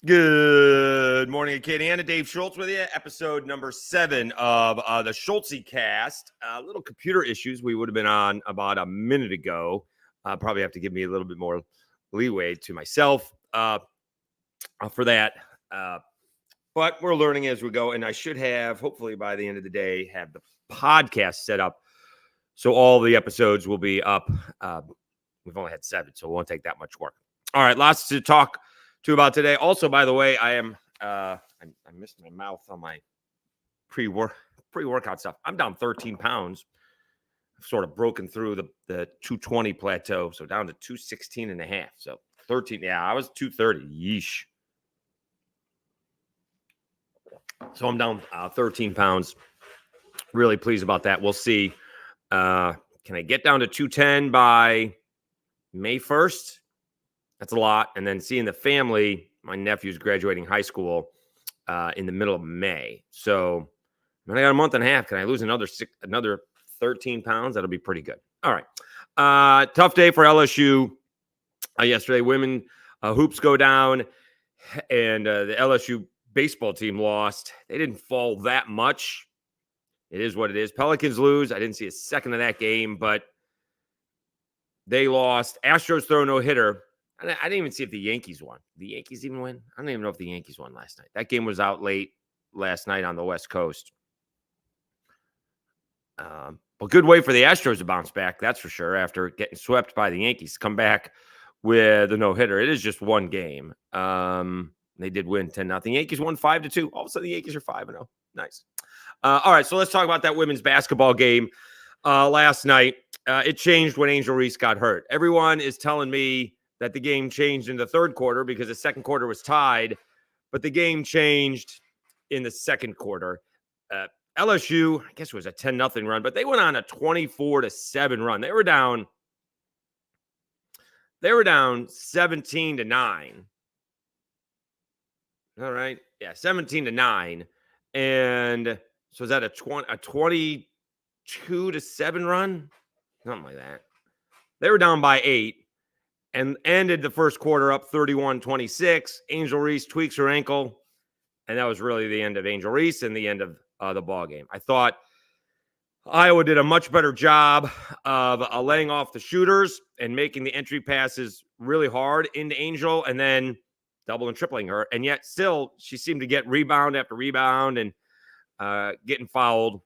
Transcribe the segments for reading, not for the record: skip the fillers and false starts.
Good morning, Acadiana. Dave Schultz with you. Episode number 7 of the Schultzycast. Little computer issues. We would have been on about a minute ago. Probably have to give me a little bit more leeway to myself for that. But we're learning as we go. And I should have, hopefully by the end of the day, have the podcast set up. So all the episodes will be up. We've only had 7, so it won't take that much work. All right, lots to talk to about today. Also, by the way, I missed my mouth on my pre-workout stuff. I'm down 13 pounds. I've sort of broken through the 220 plateau, so down to 216 and a half. So 13. Yeah, I was 230. Yeesh. So I'm down 13 pounds. Really pleased about that. We'll see. Can I get down to 210 by May 1st? That's a lot. And then seeing the family, my nephew's graduating high school in the middle of May. So when I got a month and a half, can I lose another 13 pounds? That'll be pretty good. All right. Tough day for LSU yesterday. Women hoops go down, and the LSU baseball team lost. They didn't fall that much. It is what it is. Pelicans lose. I didn't see a second of that game, but they lost. Astros throw no-hitter. I didn't even see if the Yankees won. The Yankees even win? I don't even know if the Yankees won last night. That game was out late last night on the West Coast. But good way for the Astros to bounce back, that's for sure, after getting swept by the Yankees. Come back with a no-hitter. It is just one game. They did win 10-0. Yankees won 5-2. All of a sudden, the Yankees are 5-0. Nice. All right, so let's talk about that women's basketball game last night. It changed when Angel Reese got hurt. Everyone is telling me that the game changed in the third quarter because the second quarter was tied, but the game changed in the second quarter. LSU, I guess it was a 10-0 run, but they went on a 24-7 run. They were down 17-9. All right. Yeah, 17-9. And so is that a 22-7 run? Something like that. They were down by 8. And ended the first quarter up 31-26. Angel Reese tweaks her ankle, and that was really the end of Angel Reese and the end of the ball game. I thought Iowa did a much better job of laying off the shooters and making the entry passes really hard into Angel, and then double and tripling her. And yet still, she seemed to get rebound after rebound and getting fouled.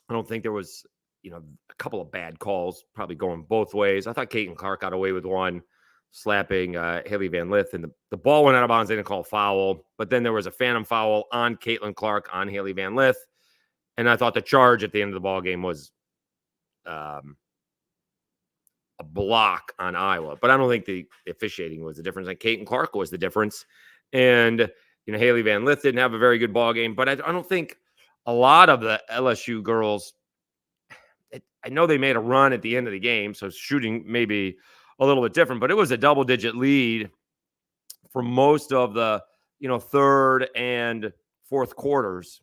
I don't think there was a couple of bad calls, probably going both ways. I thought Caitlin Clark got away with one, slapping Haley Van Lith, and the ball went out of bounds. They didn't call a foul, but then there was a phantom foul on Caitlin Clark on Haley Van Lith, and I thought the charge at the end of the ball game was a block on Iowa, but I don't think the officiating was the difference. And Caitlin Clark was the difference, and Haley Van Lith didn't have a very good ball game, but I don't think a lot of the LSU girls. I know they made a run at the end of the game, so shooting maybe a little bit different, but it was a double-digit lead for most of the, third and fourth quarters.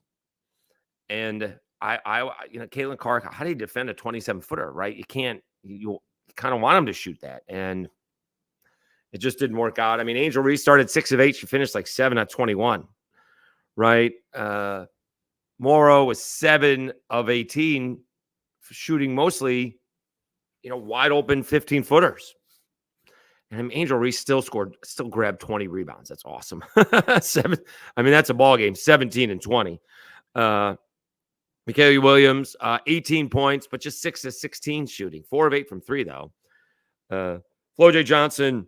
And Caitlin Clark, how do you defend a 27-footer, right? You can't. You kind of want him to shoot that, and it just didn't work out. I mean, Angel Reese started 6 of 8. She finished like 7 of 21, right? Morrow was 7 of 18. Shooting mostly, wide open 15-footers. And Angel Reese still grabbed 20 rebounds. That's awesome. That's a ball game, 17 and 20. Michaela Williams, 18 points, but just 6 of 16 shooting. 4 of 8 from 3, though. Flo J. Johnson,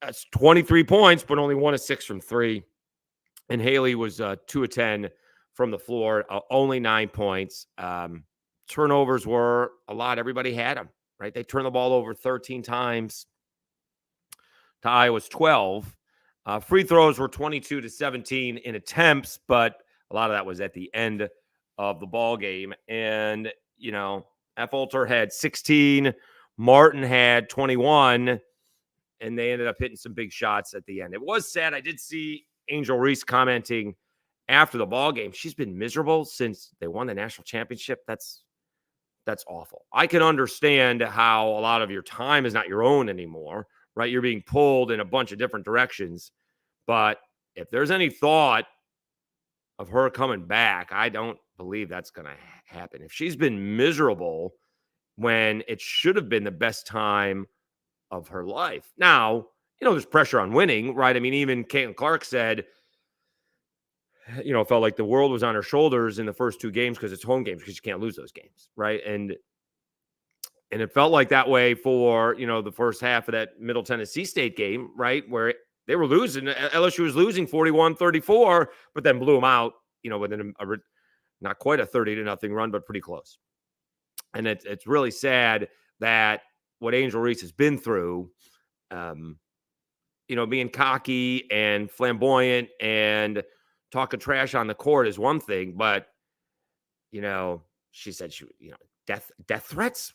that's 23 points, but only 1 of 6 from 3. And Haley was 2 of 10 from the floor, only 9 points. Turnovers were a lot. Everybody had them, right? They turned the ball over 13 times to Iowa's 12. Free throws were 22-17 in attempts, but a lot of that was at the end of the ball game. And, F. Alter had 16. Martin had 21. And they ended up hitting some big shots at the end. It was sad. I did see Angel Reese commenting after the ball game. She's been miserable since they won the national championship. That's awful. I can understand how a lot of your time is not your own anymore, right? You're being pulled in a bunch of different directions, but if there's any thought of her coming back, I don't believe that's going to happen. If she's been miserable when it should have been the best time of her life. Now, there's pressure on winning, right? I mean, even Caitlin Clark said, felt like the world was on her shoulders in the first two games because it's home games, because you can't lose those games, right? And it felt like that way for, the first half of that Middle Tennessee State game, right? Where they were losing. LSU was losing 41-34, but then blew them out, within not quite a 30-0 run, but pretty close. And it's really sad that what Angel Reese has been through, being cocky and flamboyant and talking trash on the court is one thing, but, she said death threats.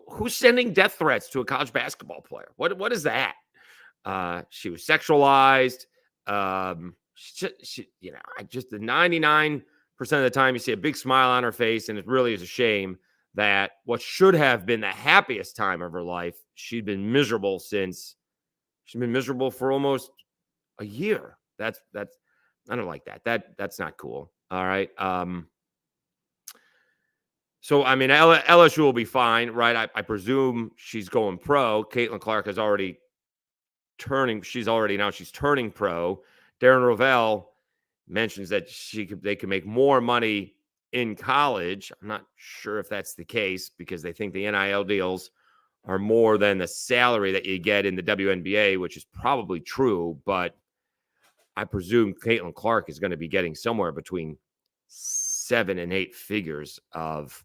Who's sending death threats to a college basketball player? What is that? She was sexualized. The 99% of the time you see a big smile on her face, and it really is a shame that what should have been the happiest time of her life, she'd been miserable for almost a year. That's I don't like that. That's not cool. All right. So, I mean, LSU will be fine, right? I presume she's going pro. Caitlin Clark is already she's turning pro. Darren Rovell mentions that they can make more money in college. I'm not sure if that's the case, because they think the NIL deals are more than the salary that you get in the WNBA, which is probably true, but I presume Caitlin Clark is going to be getting somewhere between 7 and 8 figures of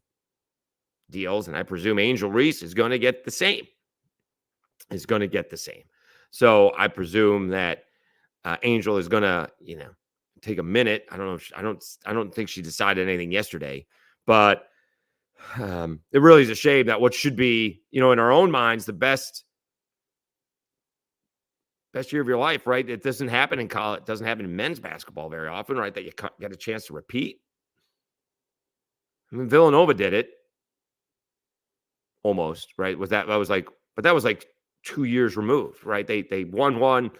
deals, and I presume Angel Reese is going to get the same. So I presume that Angel is going to, take a minute. I don't think she decided anything yesterday, but it really is a shame that what should be, in our own minds, the best year of your life, right? It doesn't happen in college. It doesn't happen in men's basketball very often, right? That you get a chance to repeat. I mean, Villanova did it almost, right? That was like 2 years removed, right? They won one,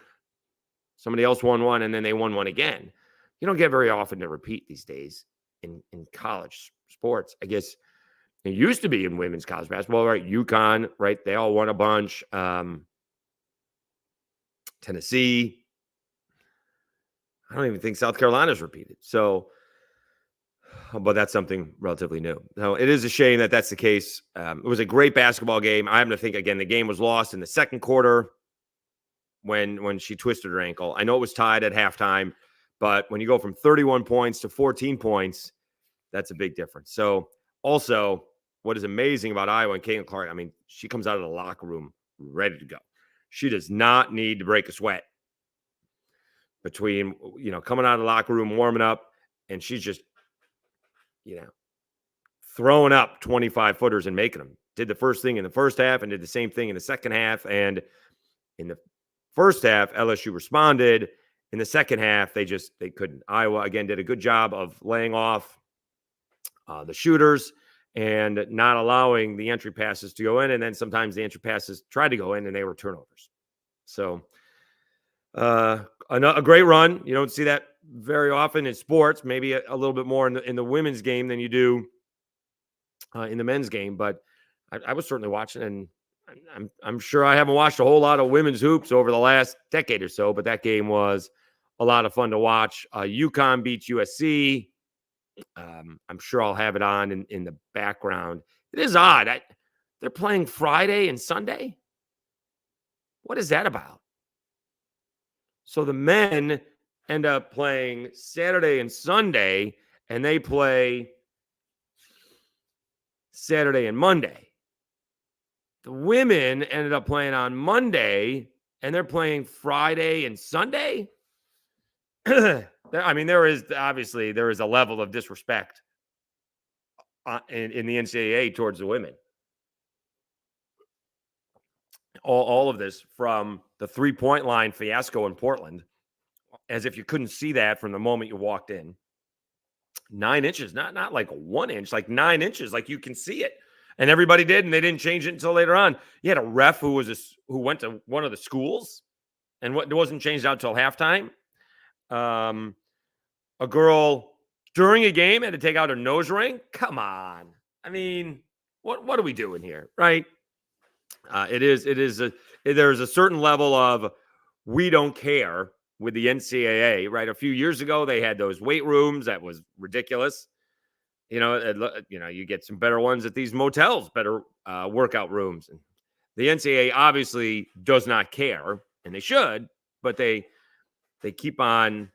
somebody else won one, and then they won one again. You don't get very often to repeat these days in college sports. I guess it used to be in women's college basketball, right? UConn, right? They all won a bunch. Tennessee. I don't even think South Carolina's repeated. So, but that's something relatively new. So it is a shame that that's the case. It was a great basketball game. I happen to think, again, the game was lost in the second quarter when she twisted her ankle. I know it was tied at halftime, but when you go from 31 points to 14 points, that's a big difference. So also, what is amazing about Iowa and Caitlin Clark, I mean, she comes out of the locker room ready to go. She does not need to break a sweat between, coming out of the locker room, warming up, and she's just, throwing up 25-footers and making them. Did the first thing in the first half and did the same thing in the second half. And in the first half, LSU responded. In the second half, they couldn't. Iowa, again, did a good job of laying off the shooters and not allowing the entry passes to go in. And then sometimes the entry passes tried to go in and they were turnovers. So a great run. You don't see that very often in sports, maybe a little bit more in the women's game than you do in the men's game. But I was certainly watching, and I'm sure I haven't watched a whole lot of women's hoops over the last decade or so, but that game was a lot of fun to watch. UConn beats USC. I'm sure I'll have it on in the background. It is odd. They're playing Friday and Sunday. What is that about? So the men end up playing Saturday and Sunday, and they play Saturday and Monday. The women ended up playing on Monday, and they're playing Friday and Sunday. I mean, there is a level of disrespect in the NCAA towards the women. All of this from the 3-point line fiasco in Portland, as if you couldn't see that from the moment you walked in. 9 inches, not like 1 inch, like 9 inches, like you can see it. And everybody did, and they didn't change it until later on. You had a ref who went to one of the schools and what wasn't changed out till halftime. A girl during a game had to take out her nose ring. Come on. I mean, what are we doing here, right? There's a certain level of we don't care with the NCAA, right? A few years ago, they had those weight rooms. That was ridiculous. You get some better ones at these motels, better workout rooms. And the NCAA obviously does not care, and they should, but they keep on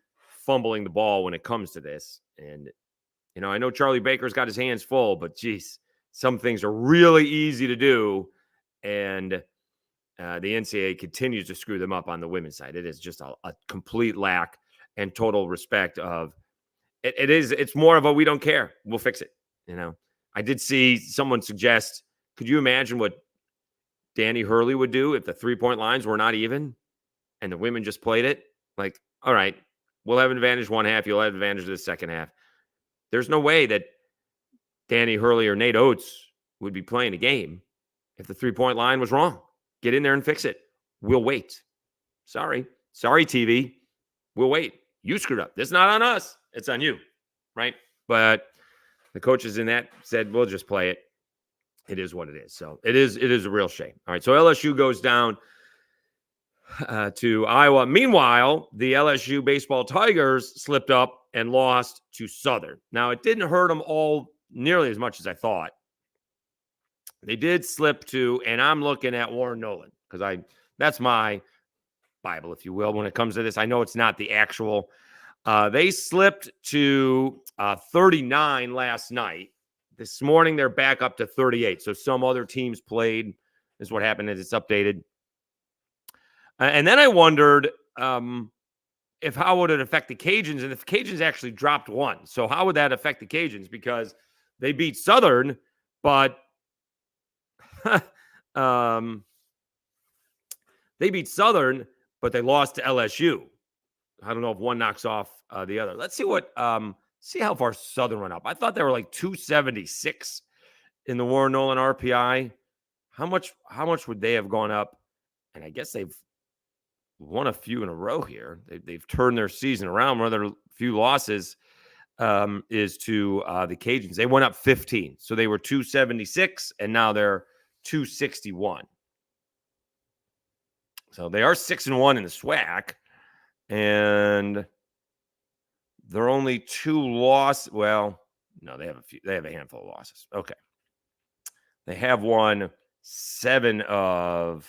fumbling the ball when it comes to this. And, I know Charlie Baker's got his hands full, but geez, some things are really easy to do. And the NCAA continues to screw them up on the women's side. It is just a complete lack and total respect of it. It's more of a we don't care. We'll fix it. I did see someone suggest, could you imagine what Danny Hurley would do if the 3-point lines were not even and the women just played it? Like, all right, we'll have an advantage one half. You'll have an advantage of the second half. There's no way that Danny Hurley or Nate Oates would be playing a game if the 3-point line was wrong. Get in there and fix it. We'll wait. Sorry, TV. We'll wait. You screwed up. This is not on us. It's on you, right? But the coaches in that said, we'll just play it. It is what it is. So it is a real shame. All right, so LSU goes down to Iowa. Meanwhile, the LSU baseball Tigers slipped up and lost to Southern. Now, it didn't hurt them all nearly as much as I thought. They did slip to, and I'm looking at Warren Nolan because that's my Bible, if you will, when it comes to this. I know it's not the actual. They slipped to 39 last night. This morning, they're back up to 38. So some other teams played. This is what happened as it's updated. And then I wondered how would it affect the Cajuns? And if the Cajuns actually dropped one. So how would that affect the Cajuns? Because they beat Southern, but they beat Southern, but they lost to LSU. I don't know if one knocks off the other. Let's see how far Southern went up. I thought they were like 276 in the Warren Nolan RPI. How much would they have gone up? And I guess they've won a few in a row here. They've turned their season around. One of their few losses is to the Cajuns. They went up 15. So they were 276, and now they're 261. So they are 6-1 in the SWAC, and they're only 2 losses. Well, no, they have a few. They have a handful of losses. Okay, they have won 7 of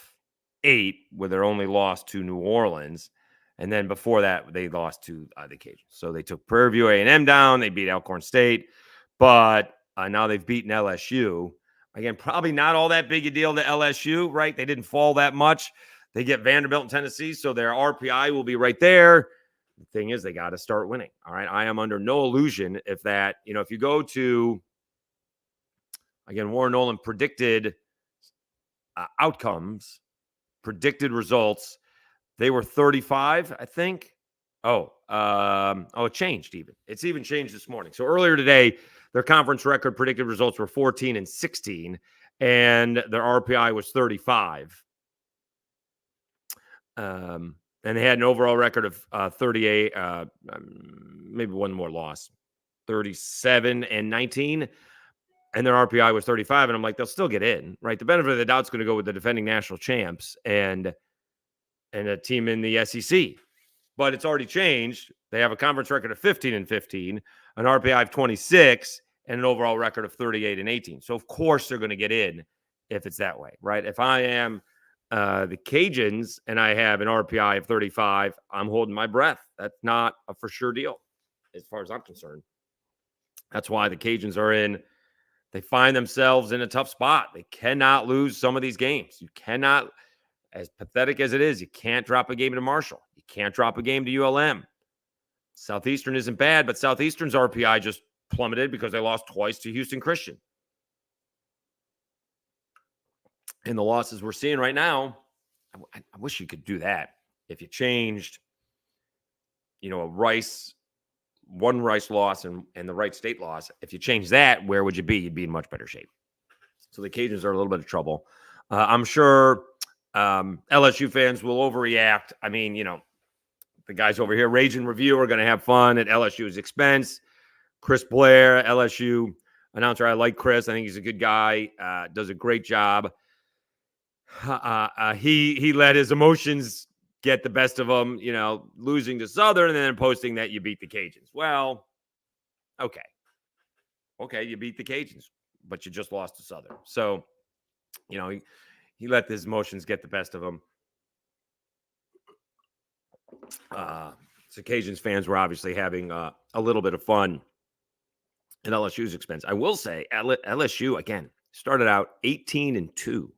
8, where they're only lost to New Orleans, and then before that they lost to the Cajuns. So they took Prairie View A&M down. They beat Alcorn State, but now they've beaten LSU. Again, probably not all that big a deal to LSU, right? They didn't fall that much. They get Vanderbilt and Tennessee, so their RPI will be right there. The thing is, they got to start winning. All right, I am under no illusion if you go to, again, Warren Nolan predicted outcomes, predicted results. They were 35, I think. It changed even. It's even changed this morning. So earlier today, their conference record predicted results were 14 and 16, and their RPI was 35. And they had an overall record of 38, maybe one more loss, 37 and 19. And their RPI was 35. And I'm like, they'll still get in, right? The benefit of the doubt is going to go with the defending national champs and a team in the SEC. But it's already changed. They have a conference record of 15 and 15, an RPI of 26, and an overall record of 38 and 18. So, of course, they're going to get in if it's that way, right? If I am the Cajuns and I have an RPI of 35, I'm holding my breath. That's not a for sure deal as far as I'm concerned. That's why the Cajuns are in. They find themselves in a tough spot. They cannot lose some of these games. You cannot, as pathetic as it is, you can't drop a game to Marshall. You can't drop a game to ULM. Southeastern isn't bad, but Southeastern's RPI just plummeted because they lost twice to Houston Christian. And the losses we're seeing right now, I wish you could do that. If you changed, one Rice loss and the Wright State loss, if you change that, where would you be? You'd be in much better shape. So the Cajuns are a little bit of trouble. I'm sure LSU fans will overreact. I mean, the guys over here, Rage and Review, are going to have fun at LSU's expense. Chris Blair, LSU announcer. I like Chris. I think he's a good guy. Does a great job. He let his emotions get the best of him, losing to Southern and then posting that you beat the Cajuns. Well, okay. Okay, you beat the Cajuns, but you just lost to Southern. So, he let his emotions get the best of him. So Cajuns fans were obviously having a little bit of fun at LSU's expense. I will say LSU, again, started out 18-2.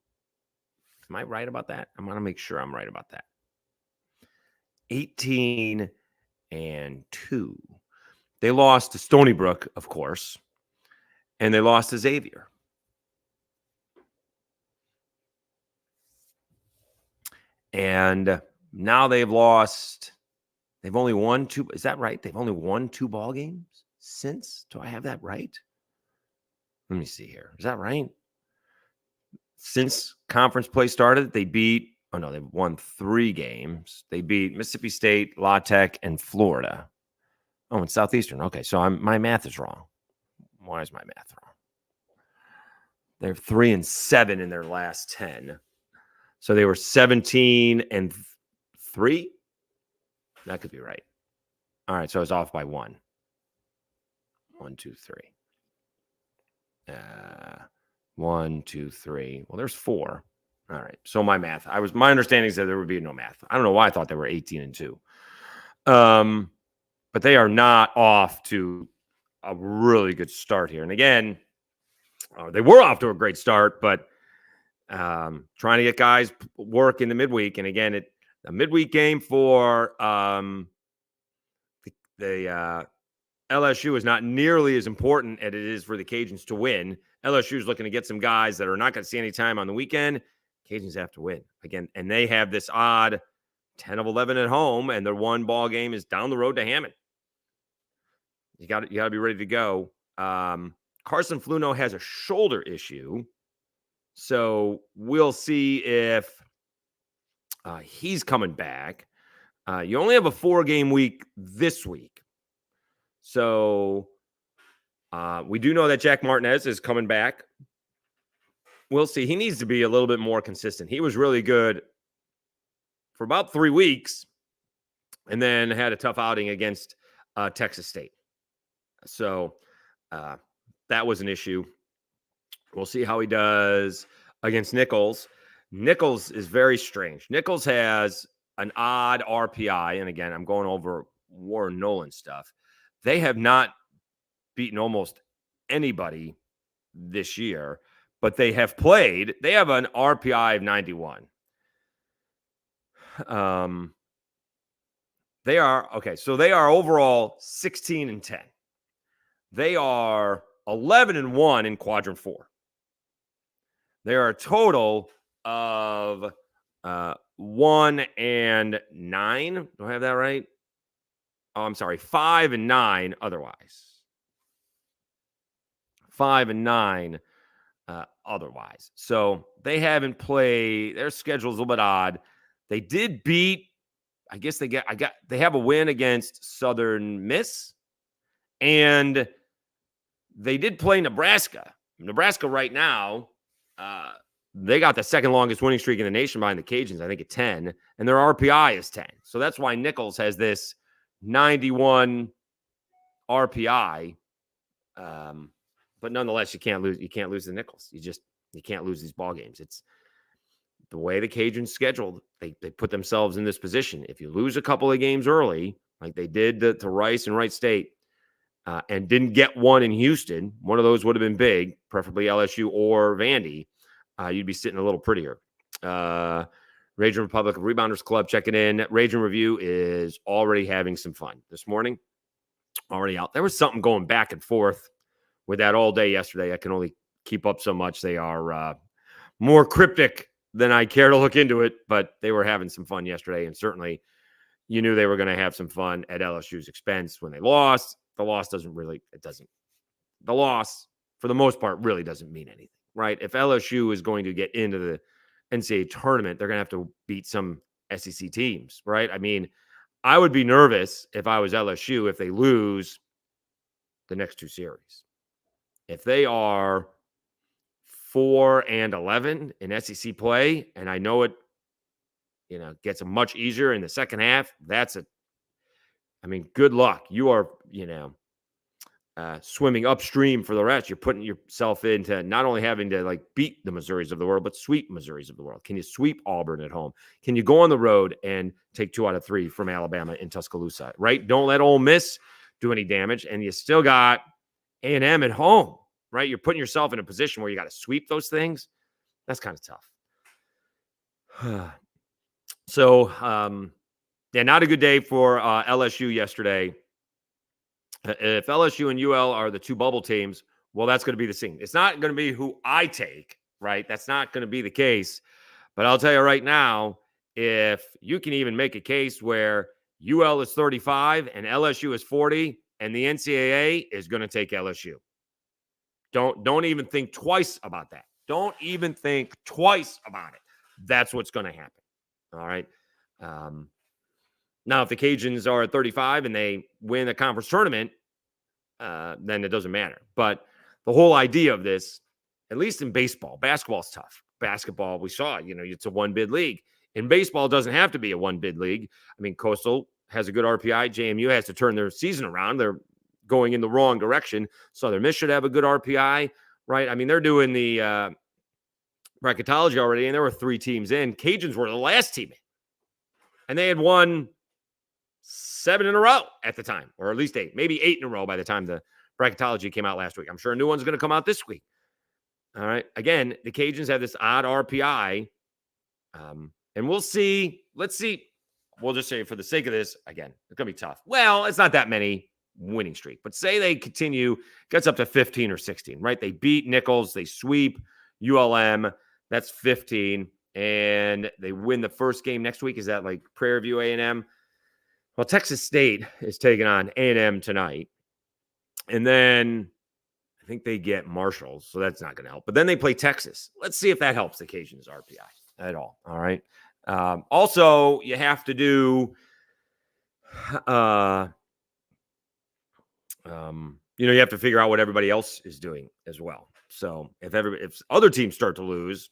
Am I right about that? I'm going to make sure I'm right about that. 18-2. They lost to Stony Brook, of course, and they lost to Xavier. And now they've only won 2. Is that right? They've only won 2 ball games since. Do I have that right? Let me see here. Is that right? Since conference play started, they've won 3 games. They beat Mississippi State, La Tech, and Florida. Oh, and Southeastern. Okay, so my math is wrong. Why is my math wrong? They're 3-7 in their last 10. So they were 17-3. That could be right. All right, so I was off by 1. 1, 2, 3. 1, 2, 3. Well, there's 4. All right. So my understanding is that there would be no math. I don't know why I thought they were 18-2. But they are not off to a really good start here. And again, they were off to a great start, but trying to get guys work in the midweek. And again, a midweek game for the LSU is not nearly as important as it is for the Cajuns to win. LSU is looking to get some guys that are not going to see any time on the weekend. Cajuns have to win again, and they have this odd 10-11 at home, and their 1 ball game is down the road to Hammond. You got to be ready to go. Carson Fluno has a shoulder issue, so we'll see if he's coming back. You only have a 4-game week this week. So we do know that Jack Martinez is coming back. We'll see. He needs to be a little bit more consistent. He was really good for about 3 weeks and then had a tough outing against Texas State. So that was an issue. We'll see how he does against Nichols. Nichols is very strange. Nichols has an odd RPI. And again, I'm going over Warren Nolan stuff. They have not beaten almost anybody this year, but they have played. They have an RPI of 91. They are overall 16-10. They are 11-1 in quadrant 4. They are a total of 1-9. Do I have that right? Oh, I'm sorry. 5-9 otherwise. 5-9 otherwise. So they haven't played. Their schedule is a little bit odd. They did beat. I guess they have a win against Southern Miss, and they did play Nebraska. Nebraska right now, they got the second longest winning streak in the nation behind the Cajuns, I think at 10, and their RPI is 10. So that's why Nichols has this 91 RPI. But nonetheless, you can't lose. You can't lose the Nichols. You can't lose these ball games. It's the way the Cajuns scheduled. They put themselves in this position. If you lose a couple of games early, like they did to Rice and Wright State, and didn't get one in Houston, one of those would have been big, preferably LSU or Vandy. You'd be sitting a little prettier. Raging Republic Rebounders Club checking in. Raging Review is already having some fun this morning. Already out. There was something going back and forth with that all day yesterday. I can only keep up so much. They are more cryptic than I care to look into it, but they were having some fun yesterday, and certainly you knew they were going to have some fun at LSU's expense when they lost. The loss for the most part, really doesn't mean anything, right? If LSU is going to get into NCAA tournament, they're going to have to beat some SEC teams, right? I mean, I would be nervous if I was LSU if they lose the next two series. If they are 4-11 in SEC play, and I know it, gets much easier in the second half, good luck. You are, swimming upstream for the rest. You're putting yourself into not only having to beat the Missouris of the world, but sweep Missouris of the world. Can you sweep Auburn at home? Can you go on the road and take 2 out of 3 from Alabama in Tuscaloosa, right? Don't let Ole Miss do any damage. And you still got A&M at home, right? You're putting yourself in a position where you got to sweep those things. That's kind of tough. So, not a good day for LSU yesterday. If LSU and UL are the two bubble teams, well, that's going to be the scene. It's not going to be who I take, right? That's not going to be the case. But I'll tell you right now, if you can even make a case where UL is 35 and LSU is 40 and the NCAA is going to take LSU, don't even think twice about that. Don't even think twice about it. That's what's going to happen. All right. Now, if the Cajuns are at 35 and they win a conference tournament, then it doesn't matter. But the whole idea of this, at least in baseball, basketball's tough. Basketball, we saw, it's a one-bid league. In baseball, it doesn't have to be a one-bid league. I mean, Coastal has a good RPI. JMU has to turn their season around. They're going in the wrong direction. Southern Miss should have a good RPI, right? I mean, they're doing the bracketology already, and there were 3 teams in. Cajuns were the last team in. And they had won 7 in a row at the time, or at least 8, maybe 8 in a row by the time the bracketology came out last week. I'm sure a new one's going to come out this week. All right. Again, the Cajuns have this odd RPI, and we'll see. Let's see. We'll just say for the sake of this, again, it's going to be tough. Well, it's not that many winning streak, but say they continue, gets up to 15 or 16, right? They beat Nichols, they sweep ULM, that's 15, and they win the first game next week. Is that like Prairie View A&M? Well, Texas State is taking on A&M tonight. And then I think they get Marshall, so that's not going to help. But then they play Texas. Let's see if that helps the Cajuns' RPI at all. All right. Also, you have to do, you have to figure out what everybody else is doing as well. So if other teams start to lose,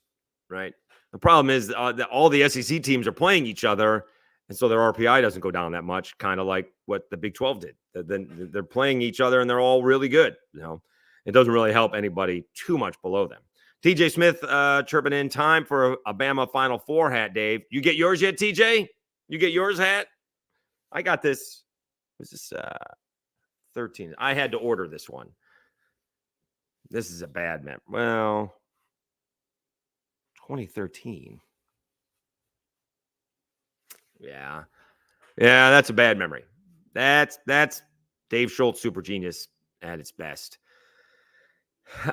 right, the problem is that all the SEC teams are playing each other. And so their RPI doesn't go down that much, kind of like what the Big 12 did. Then they're playing each other, and they're all really good. It doesn't really help anybody too much below them. TJ Smith chirping in, time for a Bama Final Four hat, Dave. You get yours yet, TJ? You get yours hat? I got this. Was this 13? I had to order this one. This is a bad map. Well, 2013. Yeah, that's a bad memory. That's Dave Schultz, super genius at its best.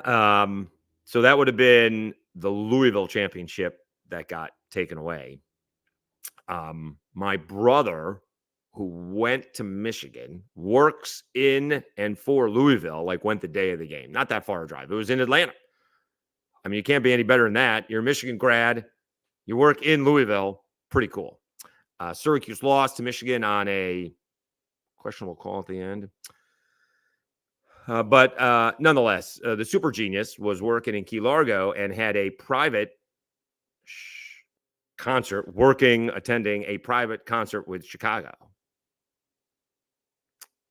So that would have been the Louisville championship that got taken away. My brother, who went to Michigan, works in and for Louisville, went the day of the game. Not that far a drive. It was in Atlanta. I mean, you can't be any better than that. You're a Michigan grad. You work in Louisville. Pretty cool. Syracuse lost to Michigan on a questionable call at the end. But nonetheless, the super genius was working in Key Largo and had a private concert, attending a private concert with Chicago.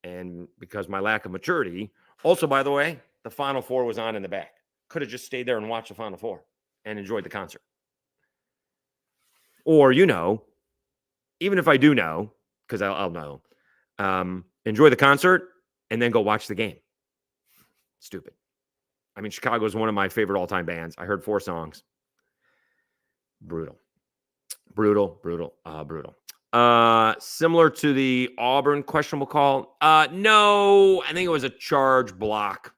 And because my lack of maturity, also, by the way, the Final Four was on in the back. Could have just stayed there and watched the Final Four and enjoyed the concert. Or, even if I do know, because I'll know, enjoy the concert and then go watch the game. Stupid. I mean, Chicago is one of my favorite all-time bands. I heard 4 songs. Brutal. Similar to the Auburn questionable call. No, I think it was a charge block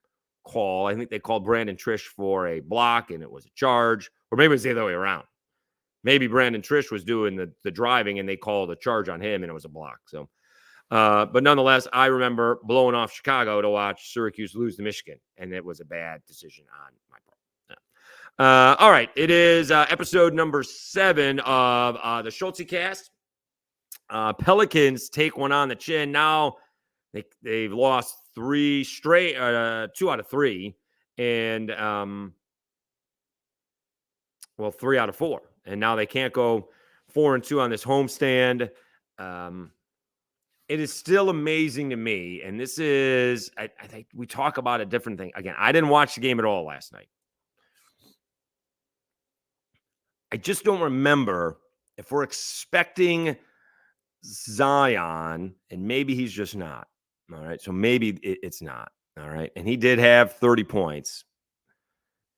call. I think they called Brandon Trish for a block, and it was a charge. Or maybe it was the other way around. Maybe Brandon Trish was doing the driving, and they called a charge on him, and it was a block. So, but nonetheless, I remember blowing off Chicago to watch Syracuse lose to Michigan, and it was a bad decision on my All right. It is episode number 7 of the Schultzycast. Pelicans take one on the chin. Now they've lost 3 straight, 2 out of 3, and 3 out of 4. And now they can't go 4-2 on this homestand. It is still amazing to me. And this is, I think we talk about a different thing. Again, I didn't watch the game at all last night. I just don't remember if we're expecting Zion, and maybe he's just not. All right. So maybe it's not. All right. And he did have 30 points.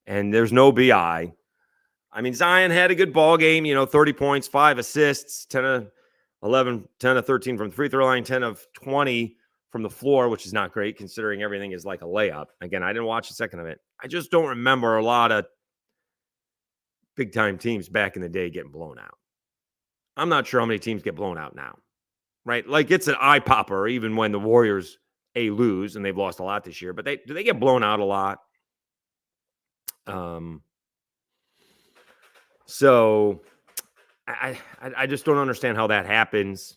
And there's no BI. I mean, Zion had a good ball game, 30 points, 5 assists, 10 of 11, 10 of 13 from the free throw line, 10 of 20 from the floor, which is not great considering everything is like a layup. Again, I didn't watch a second of it. I just don't remember a lot of big-time teams back in the day getting blown out. I'm not sure how many teams get blown out now, right? Like, it's an eye popper even when the Warriors lose, and they've lost a lot this year, but do they get blown out a lot? So I just don't understand how that happens.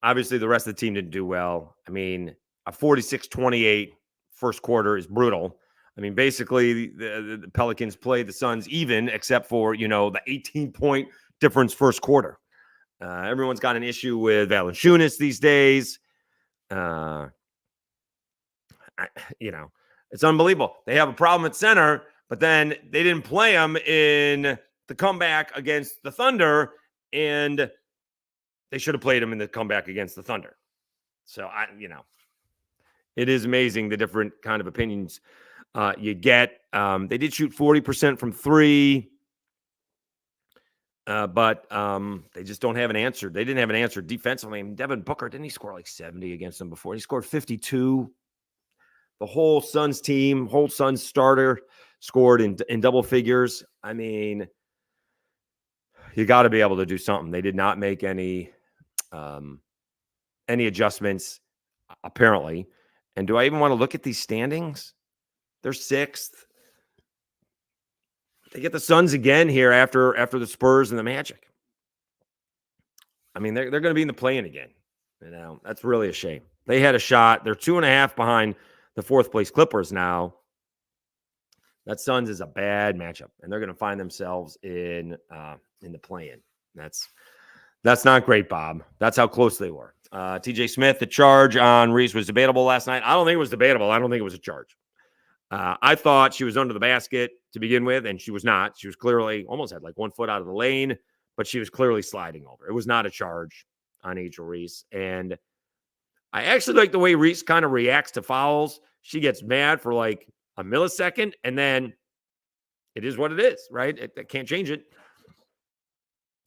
Obviously, the rest of the team didn't do well. I mean, a 46-28 first quarter is brutal. I mean, basically, the Pelicans played the Suns even, except for, the 18-point difference first quarter. Everyone's got an issue with Valanciunas these days. It's unbelievable. They have a problem at center, but then they didn't play him in the comeback against the Thunder, and they should have played him in the comeback against the Thunder. So, it is amazing the different kind of opinions you get. They did shoot 40% from 3, but they just don't have an answer. They didn't have an answer defensively. I mean, Devin Booker, didn't he score like 70 against them before? He scored 52. The whole Suns team, whole Suns starter scored in double figures. I mean, you got to be able to do something. They did not make any adjustments, apparently. And do I even want to look at these standings? They're 6th. They get the Suns again here after the Spurs and the Magic. I mean, they're going to be in the play-in again. That's really a shame. They had a shot. They're 2.5 behind the 4th place Clippers now. That Suns is a bad matchup, and they're going to find themselves in the play-in. That's not great, Bob. That's how close they were. TJ Smith, the charge on Reese was debatable last night. I don't think it was debatable. I don't think it was a charge. I thought she was under the basket to begin with, and she was not. She was clearly almost had like 1 foot out of the lane, but she was clearly sliding over. It was not a charge on Angel Reese. And I actually like the way Reese kind of reacts to fouls. She gets mad for like a millisecond, and then it is what it is, right? I can't change it.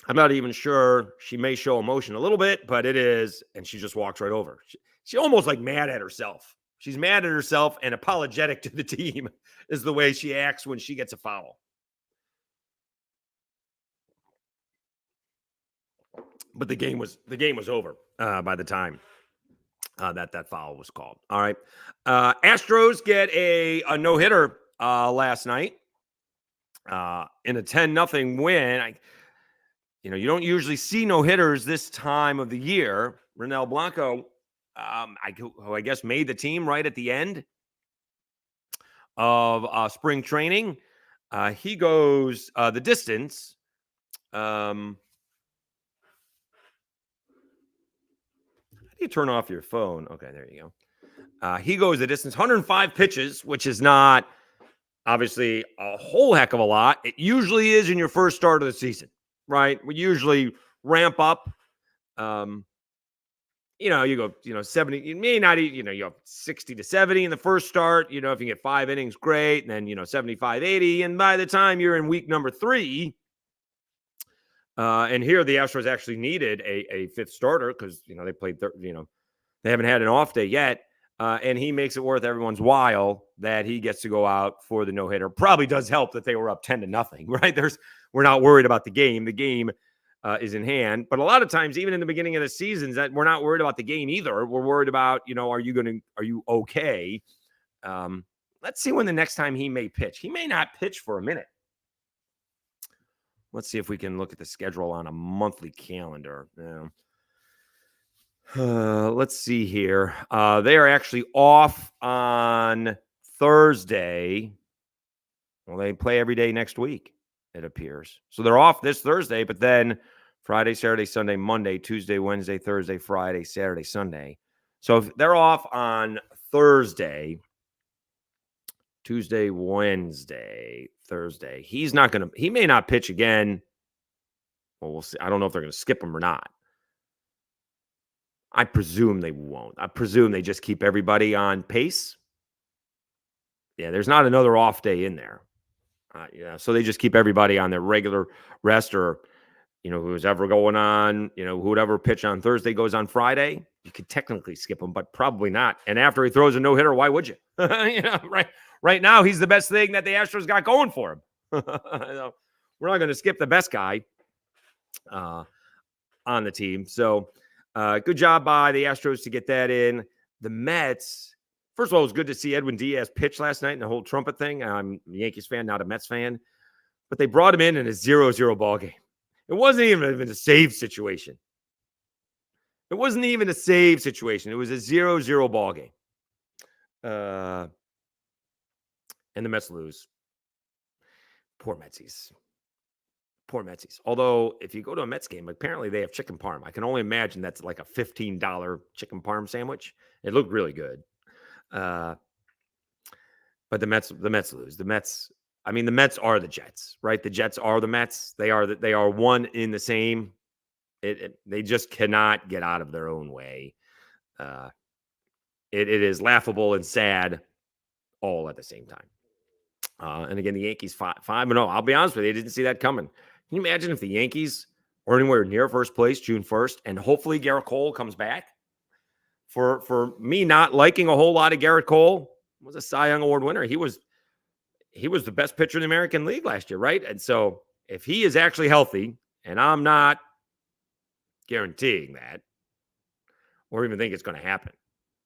I'm not even sure. She may show emotion a little bit, but it is, and she just walks right over. She almost like mad at herself. She's mad at herself and apologetic to the team is the way she acts when she gets a foul. But the game was over by the time that foul was called. All right. Astros get a no-hitter last night in a 10-0 win. You don't usually see no-hitters this time of the year. Ronel Blanco, who I guess made the team right at the end of spring training. He goes the distance. How do you turn off your phone? Okay, there you go. He goes the distance, 105 pitches, which is not obviously a whole heck of a lot. It usually is in your first start of the season, right? We usually ramp up. You go, 70, you may not, you have 60 to 70 in the first start. If you get 5 innings, great. And then, 75, 80. And by the time you're in week number 3, and here the Astros actually needed a 5th starter because, they played, they haven't had an off day yet. And he makes it worth everyone's while that he gets to go out for the no-hitter. Probably does help that they were up 10-0, right? We're not worried about the game. The game is in hand. But a lot of times, even in the beginning of the seasons, that we're not worried about the game either. We're worried about, are you okay? Let's see when the next time he may pitch. He may not pitch for a minute. Let's see if we can look at the schedule on a monthly calendar. Yeah. Let's see here. They are actually off on Thursday. Well, they play every day next week, it appears. So they're off this Thursday, but then Friday, Saturday, Sunday, Monday, Tuesday, Wednesday, Thursday, Friday, Saturday, Sunday. So if they're off on Thursday, Tuesday, Wednesday, Thursday, he may not pitch again. Well, we'll see. I don't know if they're going to skip him or not. I presume they won't. I presume they just keep everybody on pace. Yeah, there's not another off day in there. So they just keep everybody on their regular rest, or, who's ever going on, whoever pitch on Thursday goes on Friday. You could technically skip him, but probably not. And after he throws a no-hitter, why would you? Right now, he's the best thing that the Astros got going for him. We're not going to skip the best guy on the team. So good job by the Astros to get that in. The Mets, first of all, it was good to see Edwin Diaz pitch last night in the whole trumpet thing. I'm a Yankees fan, not a Mets fan. But they brought him in a 0-0 ball game. It wasn't even a save situation. It wasn't even a save situation. It was a 0-0 ball game. And the Mets lose. Poor Metsies. Although, if you go to a Mets game, apparently they have chicken parm. I can only imagine that's like a $15 chicken parm sandwich. It looked really good. But the Mets lose. The Mets are the Jets, right? The Jets are the Mets. They are one in the same. They just cannot get out of their own way. It is laughable and sad all at the same time. And again, the Yankees 5-0. I'll be honest with you, I didn't see that coming. Can you imagine if the Yankees are anywhere near first place June 1st, and hopefully Garrett Cole comes back? For me not liking a whole lot of Garrett Cole, was a Cy Young Award winner. He was the best pitcher in the American League last year, right? And so if he is actually healthy, and I'm not guaranteeing that, or even think it's going to happen,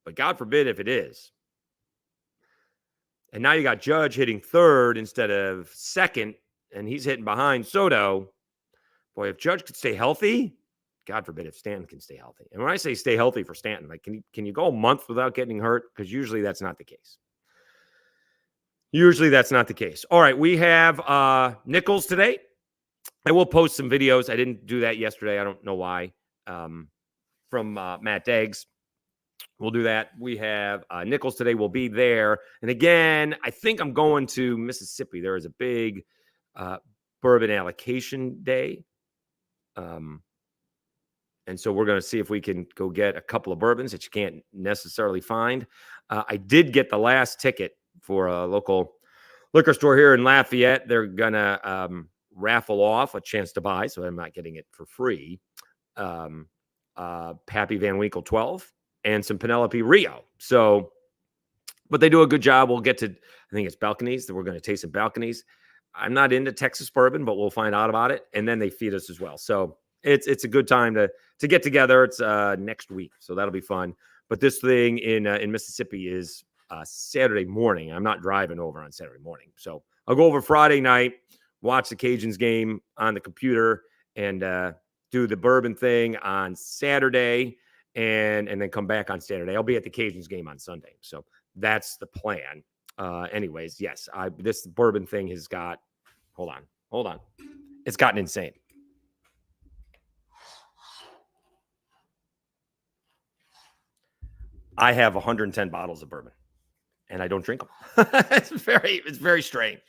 but God forbid if it is. And now you got Judge hitting third instead of second, and he's hitting behind Soto. Boy, if Judge could stay healthy, God forbid if Stanton can stay healthy. And when I say stay healthy for Stanton, like, can you go a month without getting hurt? Because usually that's not the case. All right, we have Nichols today. I will post some videos. I didn't do that yesterday. I don't know why. From Matt Deggs. We'll do that. We have Nichols today. Will be there. And again, I think I'm going to Mississippi. There is a big bourbon allocation day. And so we're going to see if we can go get a couple of bourbons that you can't necessarily find. I did get the last ticket for a local liquor store here in Lafayette. They're going to raffle off a chance to buy, so I'm not getting it for free. Pappy Van Winkle 12 and some Penelope Rio. So, but they do a good job. We'll get to, I think it's balconies, that we're going to taste some balconies. I'm not into Texas bourbon, but we'll find out about it. And then they feed us as well. So it's a good time to get together. It's next week, so that'll be fun. But this thing in Mississippi is Saturday morning. I'm not driving over on Saturday morning. So I'll go over Friday night, watch the Cajuns game on the computer, and do the bourbon thing on Saturday, and then come back on Saturday. I'll be at the Cajuns game on Sunday. So that's the plan. Anyways, yes, this bourbon thing has got, hold on. It's gotten insane. I have 110 bottles of bourbon, and I don't drink them. It's very strange.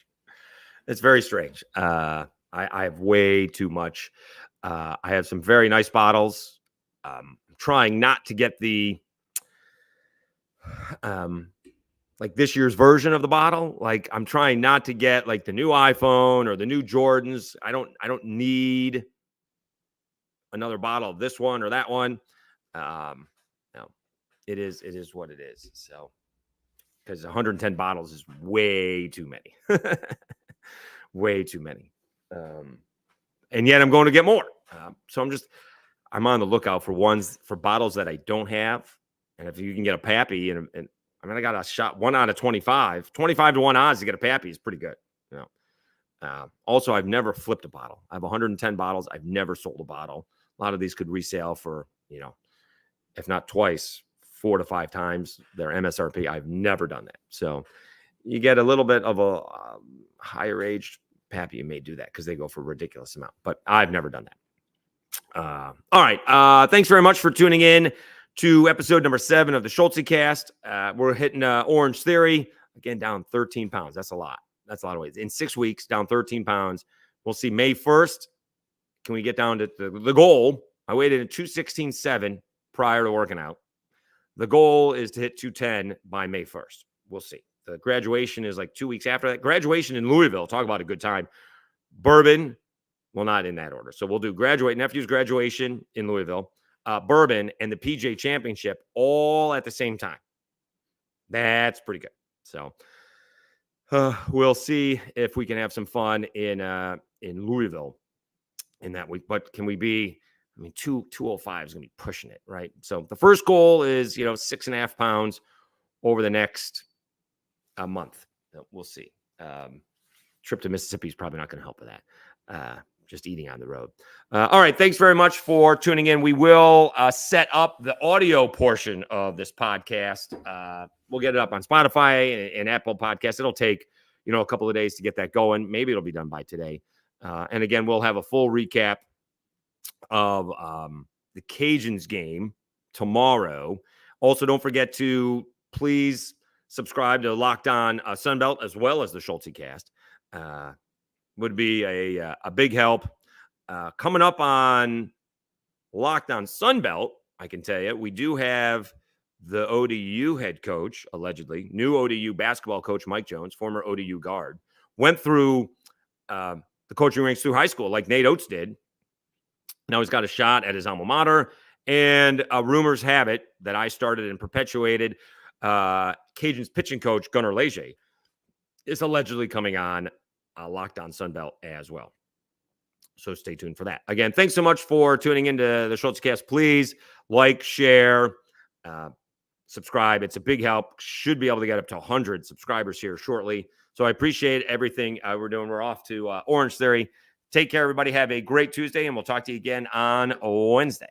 It's very strange. I have way too much. I have some very nice bottles. I'm trying not to get the like this year's version of the bottle. Like, I'm trying not to get like the new iPhone or the new Jordans. I don't need another bottle of this one or that one. No, it is what it is. So, because 110 bottles is way too many. Way too many. And yet I'm going to get more. So I'm on the lookout for bottles that I don't have. And if you can get a Pappy, and I got a shot 1 out of 25 to 1 odds to get a Pappy is pretty good. Also, I've never flipped a bottle. I have 110 bottles. I've never sold a bottle. A lot of these could resale for, if not twice, 4 to 5 times their MSRP. I've never done that. So you get a little bit of a higher aged Pappy, you may do that because they go for a ridiculous amount, but I've never done that. All right. Thanks very much for tuning in to episode number 7 of the Schultzycast. We're hitting Orange Theory again, down 13 pounds. That's a lot. That's a lot of weight. In 6 weeks, down 13 pounds. We'll see May 1st. Can we get down to the goal? I waited at 216.7 prior to working out. The goal is to hit 210 by May 1st. We'll see. The graduation is like 2 weeks after that. Graduation in Louisville. Talk about a good time. Bourbon. Well, not in that order. So we'll do nephew's graduation in Louisville, Bourbon, and the PJ Championship all at the same time. That's pretty good. So we'll see if we can have some fun in Louisville in that week. But can we be? 205 is going to be pushing it, right? So the first goal is 6.5 pounds over the next month. We'll see. Trip to Mississippi is probably not going to help with that. Just eating on the road. All right. Thanks very much for tuning in. We will set up the audio portion of this podcast. We'll get it up on Spotify and Apple Podcasts. It'll take, a couple of days to get that going. Maybe it'll be done by today. And again, we'll have a full recap of the Cajuns game tomorrow. Also, don't forget to please subscribe to Locked On Sunbelt as well as the Schultzycast. Would be a big help. Coming up on Locked On Sunbelt, I can tell you, we do have the ODU head coach, allegedly, new ODU basketball coach, Mike Jones, former ODU guard, went through the coaching ranks through high school like Nate Oates did. Now he's got a shot at his alma mater, and rumors have it that I started and perpetuated. Cajuns pitching coach Gunnar Leger is allegedly coming on Locked On Sunbelt as well. So stay tuned for that. Again, thanks so much for tuning into the Schultzycast. Please like, share, subscribe. It's a big help. Should be able to get up to 100 subscribers here shortly. So I appreciate everything we're doing. We're off to Orange Theory. Take care, everybody. Have a great Tuesday, and we'll talk to you again on Wednesday.